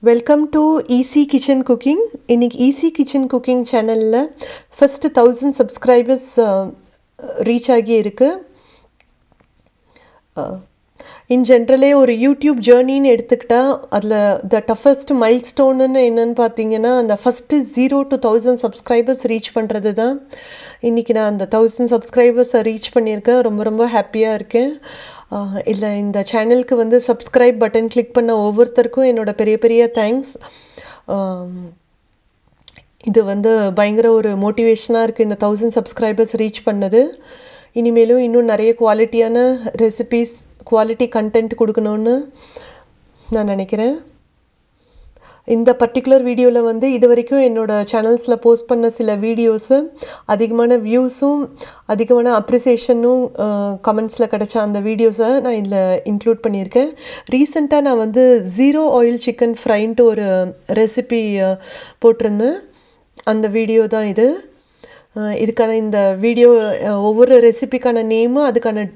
Welcome to easy kitchen cooking. இன்றைக்கி easy kitchen cooking சேனலில் first 1000 subscribers reach ஆகி இருக்குது. இன் ஜென்ரலே ஒரு யூடியூப் ஜேர்னின்னு எடுத்துக்கிட்டால் அதில் த டஃபஸ்ட் மைல்ஸ்டோனுன்னு என்னென்னு பார்த்தீங்கன்னா அந்த ஃபஸ்ட்டு 0 to 1000 சப்ஸ்கிரைபர்ஸ் ரீச் பண்ணுறது தான். இன்றைக்கி நான் அந்த 1000 சப்ஸ்கிரைபர்ஸை ரீச் பண்ணியிருக்கேன். ரொம்ப ரொம்ப ஹாப்பியாக இருக்கேன். இல்லை இந்த சேனலுக்கு வந்து சப்ஸ்கிரைப் பட்டன் கிளிக் பண்ண ஒவ்வொருத்தருக்கும் என்னோடய பெரிய பெரிய தேங்க்ஸ். இது வந்து பயங்கர ஒரு மோட்டிவேஷனாக இருக்குது இந்த 1000 சப்ஸ்கிரைபர்ஸ் ரீச் பண்ணது. இனிமேலும் இன்னும் நிறைய குவாலிட்டியான ரெசிபீஸ், குவாலிட்டி கண்டென்ட் கொடுக்கணுன்னு நான் நினைக்கிறேன். இந்த பர்டிகுலர் வீடியோவில் வந்து இது வரைக்கும் என்னோடய சேனல்ஸில் போஸ்ட் பண்ண சில வீடியோஸு அதிகமான வியூஸும் அதிகமான அப்ரிசியேஷனும் கமெண்ட்ஸில் கிடச்ச அந்த வீடியோஸை நான் இதில் இன்க்ளூட் பண்ணியிருக்கேன். ரீசெண்டாக நான் வந்து 0 ஆயில் சிக்கன் ஃப்ரைன்ட்டு ஒரு ரெசிபி போட்டிருந்தேன். அந்த வீடியோ தான் இது. இதுக்கான இந்த வீடியோ ஒவ்வொரு ரெசிபிக்கான நேமும் அதுக்கான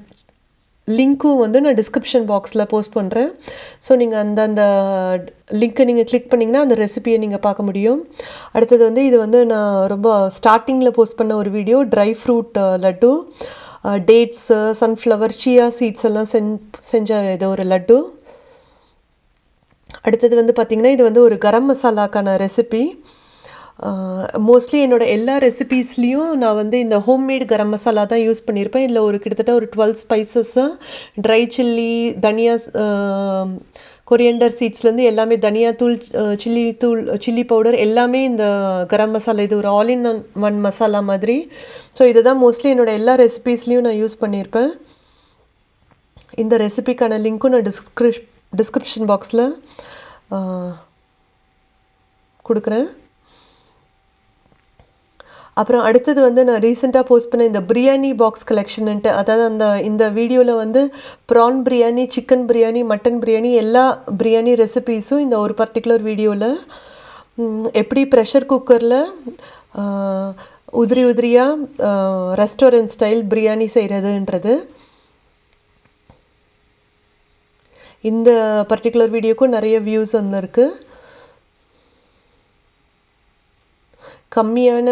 லிங்க்கும் வந்து நான் டிஸ்கிரிப்ஷன் பாக்ஸில் போஸ்ட் பண்ணுறேன். ஸோ நீங்கள் அந்த லிங்க்கை நீங்கள் கிளிக் பண்ணிங்கன்னா அந்த ரெசிபியை நீங்கள் பார்க்க முடியும். அடுத்தது வந்து இது வந்து நான் ரொம்ப ஸ்டார்டிங்கில் போஸ்ட் பண்ண ஒரு video, dry fruit laddu, dates, sunflower, chia seeds எல்லாம் செஞ்ச இது ஒரு லட்டு. அடுத்தது வந்து பார்த்திங்கன்னா இது வந்து ஒரு கரம் மசாலாக்கான ரெசிபி. மோஸ்ட்லி என்னோடய எல்லா ரெசிபீஸ்லேயும் நான் வந்து இந்த ஹோம்மேட் கரம் மசாலா தான் யூஸ் பண்ணியிருப்பேன். இதில் ஒரு கிட்டத்தட்ட ஒரு 12 ஸ்பைசஸ்ஸு, ட்ரை சில்லி, தனியா, கொரியண்டர் சீட்ஸ்லேருந்து எல்லாமே, தனியாத்தூள், சில்லி பவுடர் எல்லாமே இந்த கரம் மசாலா. இது ஒரு ஆல் இன் ஒன் மசாலா மாதிரி. ஸோ இதை தான் மோஸ்ட்லி என்னோடய எல்லா ரெசிபீஸ்லேயும் நான் யூஸ் பண்ணியிருப்பேன். இந்த ரெசிபிக்கான லிங்க்கும் நான் டிஸ்கிரிப்ஷன் பாக்ஸில் கொடுக்குறேன். அப்புறம் அடுத்தது வந்து நான் ரீசெண்டாக போஸ்ட் பண்ண இந்த பிரியாணி பாக்ஸ் கலெக்ஷன்ட்டு, அதாவது இந்த வீடியோவில் வந்து prawn biryani, chicken biryani, mutton biryani, எல்லா பிரியாணி ரெசிபீஸும் இந்த ஒரு பர்டிகுலர் வீடியோவில் எப்படி ப்ரெஷர் குக்கரில் உதிரியாக ரெஸ்டாரண்ட் ஸ்டைல் பிரியாணி செய்கிறதுன்றது. இந்த பர்டிகுலர் வீடியோக்கும் நிறைய வியூஸ் வந்துருக்கு. கம்மியான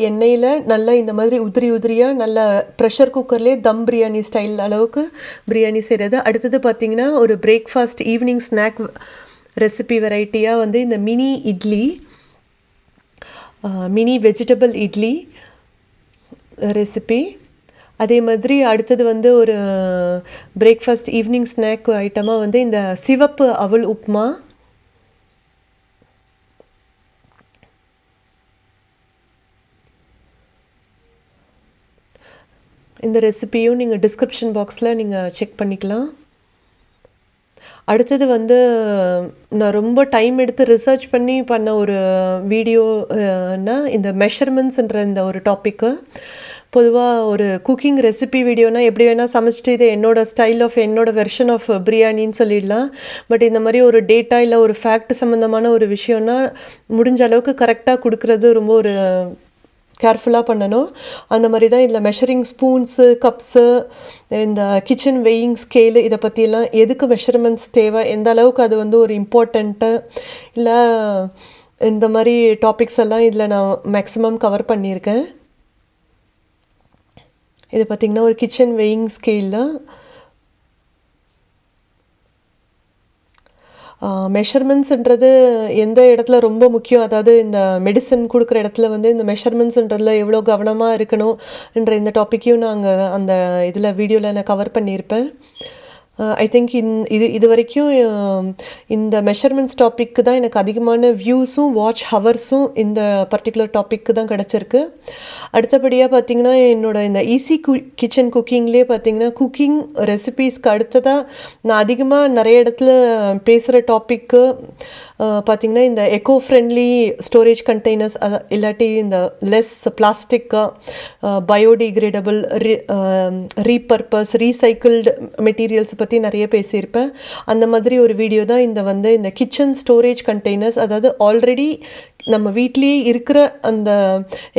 எண்ணெயில் நல்லா இந்த மாதிரி உதிரியாக நல்ல ப்ரெஷர் குக்கர்லேயே தம் பிரியாணி ஸ்டைல் அளவுக்கு பிரியாணி செய்கிறது. அடுத்தது பார்த்திங்கன்னா ஒரு பிரேக்ஃபாஸ்ட் ஈவினிங் ஸ்நாக் ரெசிபி வெரைட்டியாக வந்து இந்த மினி வெஜிடபிள் இட்லி ரெசிபி. அதே மாதிரி அடுத்தது வந்து ஒரு பிரேக்ஃபாஸ்ட் ஈவினிங் ஸ்நாக் ஐட்டமாக வந்து இந்த சிவப்பு அவல் உப்மா. இந்த ரெசிபியும் நீங்கள் டிஸ்கிரிப்ஷன் பாக்ஸில் நீங்கள் செக் பண்ணிக்கலாம். அடுத்தது வந்து நான் ரொம்ப டைம் எடுத்து ரிசர்ச் பண்ண ஒரு வீடியோனா இந்த மெஷர்மெண்ட்ஸ்ன்ற இந்த ஒரு டாப்பிக்கு. பொதுவாக ஒரு குக்கிங் ரெசிபி வீடியோனால் எப்படி வேணால் சமைச்சிட்டு இது என்னோடய ஸ்டைல் ஆஃப் என்னோடய வெர்ஷன் ஆஃப் பிரியாணின்னு சொல்லிடலாம். பட் இந்த மாதிரி ஒரு டேட்டா இல்லை ஒரு ஃபேக்ட் சம்மந்தமான ஒரு விஷயம்னா முடிஞ்ச அளவுக்கு கரெக்டாக கொடுக்குறது ரொம்ப ஒரு கேர்ஃபுல்லாக பண்ணணும். அந்த மாதிரி தான் இதில் மெஷரிங் ஸ்பூன்ஸு, கப்ஸு, இந்த கிச்சன் வெயிங் ஸ்கேலு, இதை பற்றியெல்லாம் எதுக்கு மெஷர்மெண்ட்ஸ் தேவை, எந்த அளவுக்கு அது வந்து ஒரு இம்பார்ட்டண்ட்டு இல்லை, இந்த மாதிரி டாபிக்ஸ் எல்லாம் இதில் நான் மேக்ஸிமம் கவர் பண்ணியிருக்கேன். இது பார்த்திங்கன்னா ஒரு கிச்சன் வெயிங் ஸ்கேலில் மெஷர்மெண்ட்ஸுன்றது எந்த இடத்துல ரொம்ப முக்கியம், அதாவது இந்த மெடிசன் கொடுக்குற இடத்துல வந்து இந்த மெஷர்மெண்ட்ஸுன்றதில் எவ்வளோ கவனமாக இருக்கணும்ன்ற இந்த டாப்பிக்கையும் நாங்கள் அந்த இதில் வீடியோவில் நான் கவர் பண்ணியிருப்பேன். ஐ திங்க் இது வரைக்கும் இந்த மெஷர்மெண்ட்ஸ் டாப்பிக்கு தான் எனக்கு அதிகமான வியூஸும் வாட்ச் ஹவர்ஸும் இந்த பர்டிகுலர் டாப்பிக்கு தான் கிடச்சிருக்கு. அடுத்தபடியாக பார்த்திங்கன்னா என்னோடய இந்த ஈஸி கிச்சன் குக்கிங்லேயே பார்த்திங்கன்னா குக்கிங் ரெசிபீஸ்க்கு அடுத்ததாக நான் அதிகமாக நிறைய இடத்துல பேசுகிற டாப்பிக்கு பார்த்திங்கன்னா இந்த எக்கோ ஃப்ரெண்ட்லி ஸ்டோரேஜ் கண்டெய்னர்ஸ், இல்லாட்டி இந்த லெஸ் பிளாஸ்டிக்காக பயோடிகிரேடபிள், ரீபர்பஸ், ரீசைக்கிள்டு மெட்டீரியல்ஸ் பற்றி நிறைய பேசியிருப்பேன். அந்த மாதிரி ஒரு வீடியோ தான் இந்த கிச்சன் ஸ்டோரேஜ் கண்டெய்னர்ஸ், அதாவது ஆல்ரெடி நம்ம வீட்லேயே இருக்கிற அந்த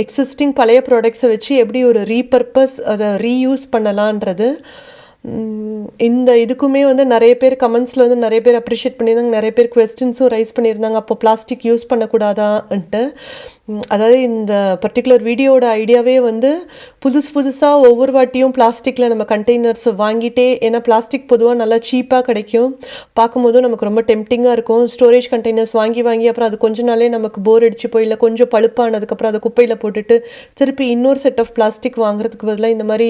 எக்ஸிஸ்டிங் பழைய ப்ராடக்ட்ஸை வச்சு எப்படி ஒரு ரீபர்பஸ் அதை ரீயூஸ் பண்ணலான்றது. இந்த இதுக்குமே வந்து நிறைய பேர் கமெண்ட்ஸில் வந்து நிறைய பேர் அப்ரிஷியேட் பண்ணியிருந்தாங்க, நிறைய பேர் கொஸ்டின்ஸும் ரைஸ் பண்ணியிருந்தாங்க. அப்போ பிளாஸ்டிக் யூஸ் பண்ணக்கூடாதான்ட்டு. அதாவது இந்த பர்டிகுலர் வீடியோட ஐடியாவே வந்து புதுசாக ஒவ்வொரு வாட்டியும் பிளாஸ்டிக்கில் நம்ம கண்டெய்னர்ஸ் வாங்கிட்டே, ஏன்னா பிளாஸ்டிக் பொதுவாக நல்லா சீப்பாக கிடைக்கும், பார்க்கும்போதும் நமக்கு ரொம்ப டெம்டிங்காக இருக்கும். ஸ்டோரேஜ் கண்டெய்னர்ஸ் வாங்கி அப்புறம் அது கொஞ்ச நாளே நமக்கு போர் அடிச்சு போய், இல்லை கொஞ்சம் பழுப்பானதுக்கப்புறம் அதை குப்பையில் போட்டுட்டு திருப்பி இன்னொரு செட் ஆஃப் பிளாஸ்டிக் வாங்குறதுக்கு பதிலாக இந்த மாதிரி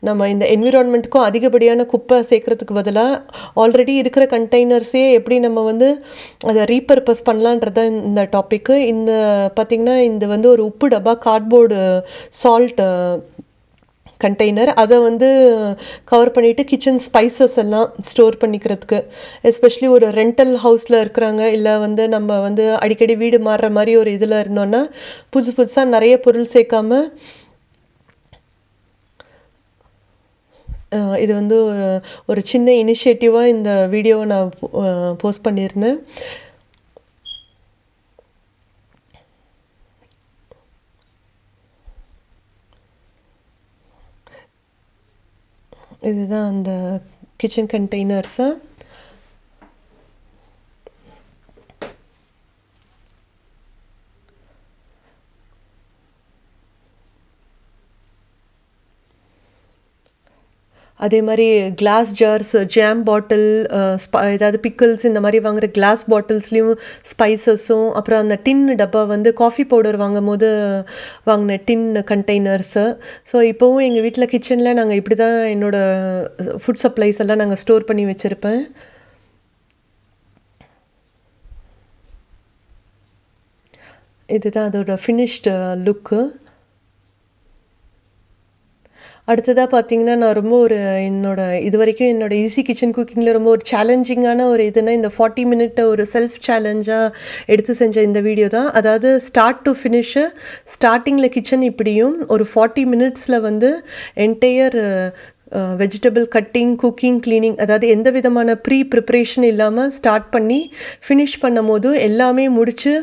நம்ம இந்த என்விரான்மெண்ட்டுக்கும் அதிகப்படியான குப்பை சேர்க்கறதுக்கு பதிலாக ஆல்ரெடி இருக்கிற கண்டெய்னர்ஸே எப்படி நம்ம வந்து அதை ரீபர்பஸ் பண்ணலான்றது இந்த டாப்பிக்கு. இந்த பார்த்திங்கன்னா இது வந்து ஒரு உப்பு டப்பா, கார்ட்போர்டு சால்ட் கண்டெய்னர், அதை வந்து கவர் பண்ணிவிட்டு கிச்சன் ஸ்பைசஸ் எல்லாம் ஸ்டோர் பண்ணிக்கிறதுக்கு, எஸ்பெஷலி ஒரு ரெண்டல் ஹவுஸில் இருக்கிறாங்க, இல்லை வந்து நம்ம வந்து அடிக்கடி வீடு மாறுற மாதிரி ஒரு இதில் இருந்தோன்னா புதுசாக நிறைய பொருள் சேர்க்காம இது வந்து ஒரு சின்ன இனிஷியேட்டிவாக இந்த வீடியோவை நான் போஸ்ட் பண்ணியிருந்தேன். இதுதான் அந்த கிச்சன் கண்டெய்னர்ஸு. அதே மாதிரி கிளாஸ் ஜார்ஸ், ஜாம் பாட்டில், ஏதாவது பிக்கிள்ஸ் இந்த மாதிரி வாங்குகிற கிளாஸ் பாட்டில்ஸ்லேயும் ஸ்பைசஸும், அப்புறம் அந்த டின் டப்பா வந்து காஃபி பவுடர் வாங்கும் போது வாங்கின டின் கண்டெய்னர்ஸு. ஸோ இப்போவும் எங்கள் வீட்டில் கிச்சனில் நாங்கள் இப்படி தான் என்னோடய ஃபுட் சப்ளைஸ் எல்லாம் நாங்கள் ஸ்டோர் பண்ணி வச்சுருப்பேன். இதுதான் அதோட ஃபினிஷ்டு லுக்கு. அடுத்ததாக பார்த்தீங்கன்னா, நான் ரொம்ப இது வரைக்கும் என்னோட ஈஸி கிச்சன் குக்கிங்கில் ரொம்ப ஒரு சேலஞ்சிங்கான ஒரு இதுனா, இந்த 40 மினிட் ஒரு செல்ஃப் சேலஞ்சாக எடுத்து செஞ்ச இந்த வீடியோ தான். அதாவது ஸ்டார்ட் டு ஃபினிஷு, ஸ்டார்டிங்கில் கிச்சன் இப்படியும் ஒரு 40 மினிட்ஸில் வந்து entire vegetable cutting, cooking, cleaning, அதாவது எந்த விதமான ப்ரிப்ரேஷன் இல்லாமல் ஸ்டார்ட் பண்ணி ஃபினிஷ் பண்ணும் போது எல்லாமே முடித்து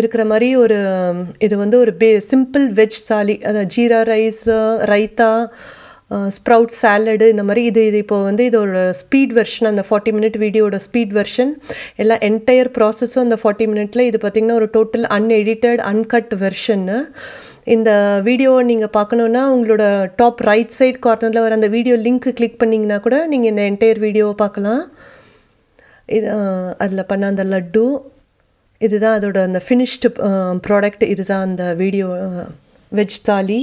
இருக்கிற மாதிரி இது வந்து ஒரு சிம்பிள் வெஜ் தாலி. அதாவது jeera rice, raita, sprout salad, இந்த மாதிரி இது இப்போ வந்து இதோட ஸ்பீட் வெர்ஷன், அந்த 40 மினிட் வீடியோட ஸ்பீட் வெர்ஷன். எல்லா என்டையர் ப்ராசஸும் அந்த 40 மினிட்டில். இது பார்த்திங்கன்னா ஒரு டோட்டல் அன்எடிட்டட் அன்கட் வெர்ஷன்னு. இந்த வீடியோவை நீங்கள் பார்க்கணுன்னா உங்களோட டாப் ரைட் சைட் கார்னரில் வர அந்த வீடியோ லிங்க் கிளிக் பண்ணிங்கன்னா கூட நீங்கள் இந்த என்டையர் வீடியோவை பார்க்கலாம். இது அதில் பண்ண அந்த லட்டு, இதுதான் அதோட அந்த ஃபினிஷ்டு ப்ராடக்ட். இதுதான் அந்த வீடியோ வெஜ் தாலி.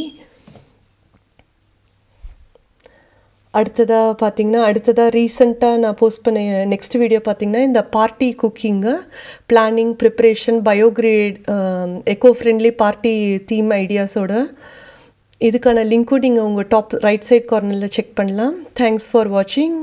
அடுத்ததாக ரீசெண்டாக நான் போஸ்ட் பண்ண நெக்ஸ்ட் வீடியோ பார்த்திங்கன்னா இந்த பார்ட்டி குக்கிங்கு, பிளானிங், ப்ரிப்ரேஷன், பயோகிரேட், எக்கோ ஃப்ரெண்ட்லி பார்ட்டி தீம் ஐடியாஸோட. இதுக்கான லிங்க்கும் நீங்கள் உங்கள் டாப் ரைட் சைட் கார்னரில் செக் பண்ணலாம். தேங்க்ஸ் ஃபார் வாட்சிங்.